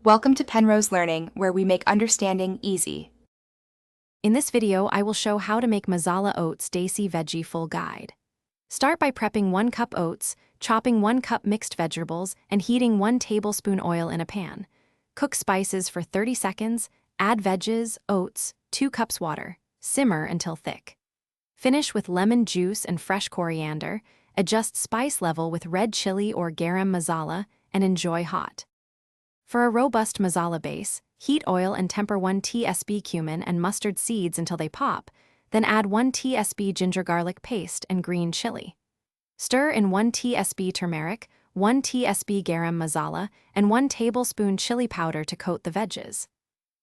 Welcome to Penrose Learning, where we make understanding easy. In this video, I will show how to make Masala Oats Desi Veggie full guide. Start by prepping 1 cup oats, chopping 1 cup mixed vegetables, and heating 1 tablespoon oil in a pan. Cook spices for 30 seconds, add veggies, oats, 2 cups water. Simmer until thick. Finish with lemon juice and fresh coriander, adjust spice level with red chili or garam masala, and enjoy hot. For a robust masala base, heat oil and temper 1 tsp cumin and mustard seeds until they pop, then add 1 tsp ginger garlic paste and green chili. Stir in 1 tsp turmeric, 1 tsp garam masala, and 1 tablespoon chili powder to coat the veggies.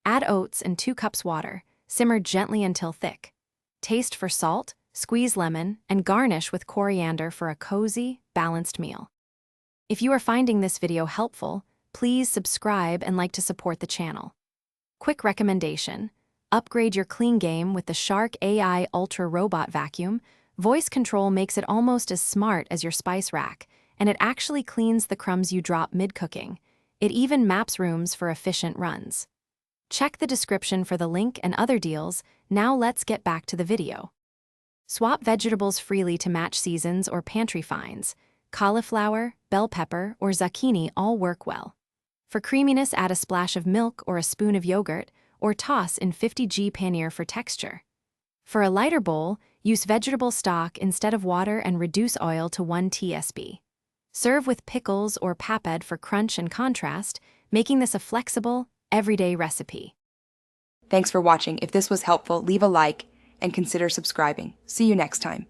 Add oats and 2 cups water, simmer gently until thick. Taste for salt, squeeze lemon, and garnish with coriander for a cozy, balanced meal. If you are finding this video helpful, please subscribe and like to support the channel. Quick recommendation: upgrade your clean game with the Shark AI Ultra Robot Vacuum. Voice control makes it almost as smart as your spice rack, and it actually cleans the crumbs you drop mid-cooking. It even maps rooms for efficient runs. Check the description for the link and other deals. Now let's get back to the video. Swap vegetables freely to match seasons or pantry finds. Cauliflower, bell pepper, or zucchini all work well. For creaminess, add a splash of milk or a spoon of yogurt, or toss in 50g paneer for texture. For a lighter bowl, use vegetable stock instead of water and reduce oil to 1 tsp. Serve with pickles or papad for crunch and contrast, making this a flexible, everyday recipe. Thanks for watching. If this was helpful, leave a like and consider subscribing. See you next time.